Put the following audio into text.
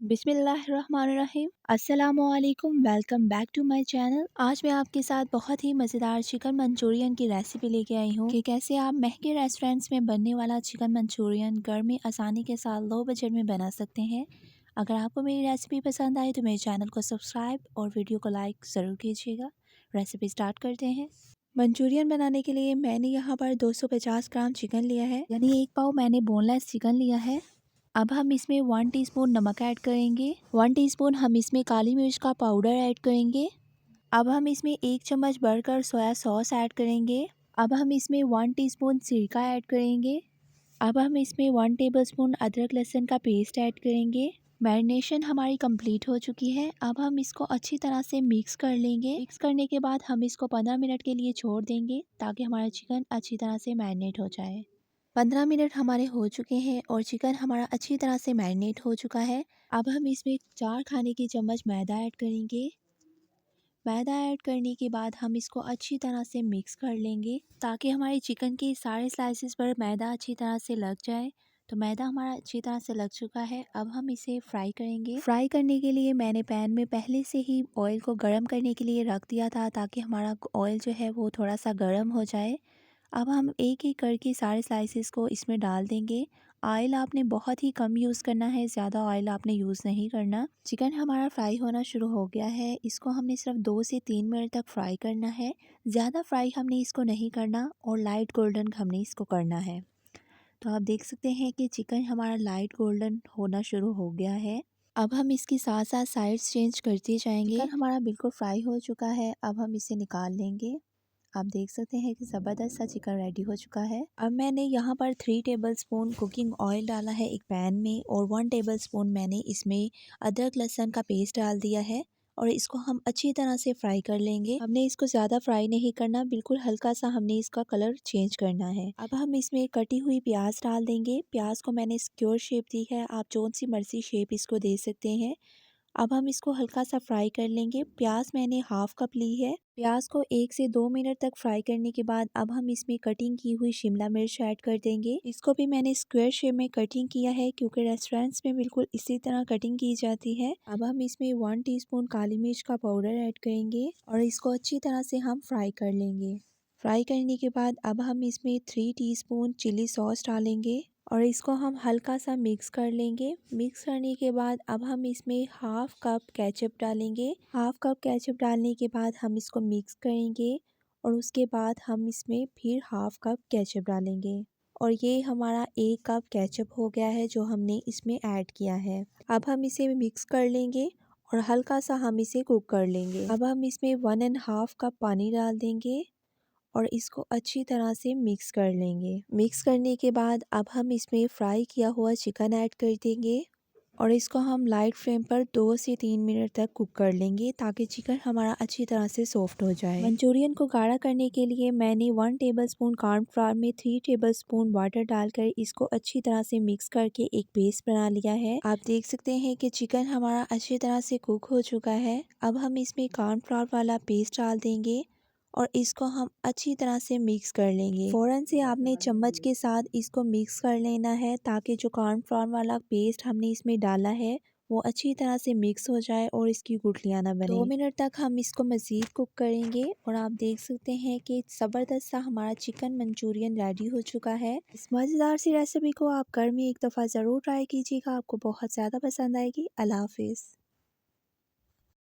बिस्मिल्लाहिर्रहमानिर्रहीम। अस्सलामुअलैकुम, welcome back to my channel. आज मैं आपके साथ बहुत ही मज़ेदार चिकन मंचूरियन की रेसिपी लेके आई हूँ कि कैसे आप महंगे रेस्टोरेंट्स में बनने वाला चिकन मंचूरियन घर में आसानी के साथ लो बजट में बना सकते हैं। अगर आपको मेरी रेसिपी पसंद आए तो मेरे चैनल को सब्सक्राइब और वीडियो को लाइक ज़रूर कीजिएगा। रेसिपी स्टार्ट करते हैं। मंचूरियन बनाने के लिए मैंने यहाँ पर 250 ग्राम चिकन लिया है, यानी 1 पाव मैंने बोनलेस चिकन लिया है। अब हम इसमें 1 टीस्पून नमक ऐड करेंगे। 1 टीस्पून हम इसमें काली मिर्च का पाउडर ऐड करेंगे। अब हम इसमें 1 चम्मच भरकर सोया सॉस ऐड करेंगे। अब हम इसमें 1 टीस्पून सिरका ऐड करेंगे। अब हम इसमें 1 टेबलस्पून अदरक लहसुन का पेस्ट ऐड करेंगे। मैरिनेशन हमारी कंप्लीट हो चुकी है। अब हम इसको अच्छी तरह से मिक्स कर लेंगे। मिक्स करने के बाद हम इसको 15 मिनट के लिए छोड़ देंगे ताकि हमारा चिकन अच्छी तरह से मैरिनेट हो जाए। 15 मिनट हमारे हो चुके हैं और चिकन हमारा अच्छी तरह से मैरिनेट हो चुका है। अब हम इसमें 4 खाने की चम्मच मैदा ऐड करेंगे। मैदा ऐड करने के बाद हम इसको अच्छी तरह से मिक्स कर लेंगे ताकि हमारे चिकन के सारे स्लाइसेस पर मैदा अच्छी तरह से लग जाए। तो मैदा हमारा अच्छी तरह से लग चुका है। अब हम इसे फ्राई करेंगे। फ्राई करने के लिए मैंने पैन में पहले से ही ऑयल को गर्म करने के लिए रख दिया था ताकि हमारा ऑयल जो है वो थोड़ा सा गर्म हो जाए। अब हम एक एक करके सारे स्लाइसेस को इसमें डाल देंगे। ऑयल आपने बहुत ही कम यूज़ करना है, ज़्यादा ऑयल आपने यूज़ नहीं करना। चिकन हमारा फ्राई होना शुरू हो गया है। इसको हमने सिर्फ 2 से 3 मिनट तक फ्राई करना है। ज़्यादा फ्राई हमने इसको नहीं करना और लाइट गोल्डन हमने इसको करना है। तो आप देख सकते हैं कि चिकन हमारा लाइट गोल्डन होना शुरू हो गया है। अब हम इसके साथ साथ साइड्स चेंज करते जाएंगे। चिकन हमारा बिल्कुल फ्राई हो चुका है। अब हम इसे निकाल लेंगे। आप देख सकते हैं कि ज़बरदस्त सा चिकन रेडी हो चुका है। अब मैंने यहाँ पर 3 टेबलस्पून कुकिंग ऑयल डाला है एक पैन में और 1 टेबलस्पून मैंने इसमें अदरक लहसुन का पेस्ट डाल दिया है और इसको हम अच्छी तरह से फ्राई कर लेंगे। हमने इसको ज़्यादा फ्राई नहीं करना, बिल्कुल हल्का सा हमने इसका कलर चेंज करना है। अब हम इसमें कटी हुई प्याज डाल देंगे। प्याज को मैंने स्क्वायर शेप दी है, आप जौन सी मर्जी शेप इसको दे सकते हैं। अब हम इसको हल्का सा फ्राई कर लेंगे। प्याज मैंने हाफ कप ली है। प्याज को 1 से 2 मिनट तक फ्राई करने के बाद अब हम इसमें कटिंग की हुई शिमला मिर्च ऐड कर देंगे। इसको भी मैंने स्क्वायर शेप में कटिंग किया है क्योंकि रेस्टोरेंट्स में बिल्कुल इसी तरह कटिंग की जाती है। अब हम इसमें 1 टीस्पून काली मिर्च का पाउडर ऐड करेंगे और इसको अच्छी तरह से हम फ्राई कर लेंगे। फ्राई करने के बाद अब हम इसमें 3 टीस्पून चिली सॉस डालेंगे और इसको हम हल्का सा मिक्स कर लेंगे। मिक्स करने के बाद अब हम इसमें हाफ कप केचप डालेंगे। हाफ कप केचप डालने के बाद हम इसको मिक्स करेंगे और उसके बाद हम इसमें फिर हाफ कप केचप डालेंगे और ये हमारा 1 कप केचप हो गया है जो हमने इसमें ऐड किया है। अब हम इसे मिक्स कर लेंगे और हल्का सा हम इसे कुक कर लेंगे। अब हम इसमें 1.5 कप पानी डाल देंगे और इसको अच्छी तरह से मिक्स कर लेंगे। मिक्स करने के बाद अब हम इसमें फ्राई किया हुआ चिकन ऐड कर देंगे और इसको हम लाइट फ्लेम पर 2 से 3 मिनट तक कुक कर लेंगे ताकि चिकन हमारा अच्छी तरह से सॉफ्ट हो जाए। मंचूरियन को गाढ़ा करने के लिए मैंने 1 टेबलस्पून कॉर्नफ्लावर में 3 टेबलस्पून वाटर डालकर इसको अच्छी तरह से मिक्स करके एक पेस्ट बना लिया है। आप देख सकते हैं कि चिकन हमारा अच्छी तरह से कुक हो चुका है। अब हम इसमें कॉर्नफ्लावर वाला पेस्ट डाल देंगे और इसको हम अच्छी तरह से मिक्स कर लेंगे। फ़ौरन से आपने चम्मच के साथ इसको मिक्स कर लेना है ताकि जो कॉर्नफ्लावर वाला पेस्ट हमने इसमें डाला है वो अच्छी तरह से मिक्स हो जाए और इसकी गुठलियाँ ना बने। 2 मिनट तक हम इसको मज़ीद कुक करेंगे और आप देख सकते हैं कि ज़बरदस्त सा हमारा चिकन मंचूरियन रेडी हो चुका है। इस मज़ेदार सी रेसिपी को आप घर में एक दफ़ा ज़रूर ट्राई कीजिएगा, आपको बहुत ज़्यादा पसंद आएगी। अल्लाह हाफिज़।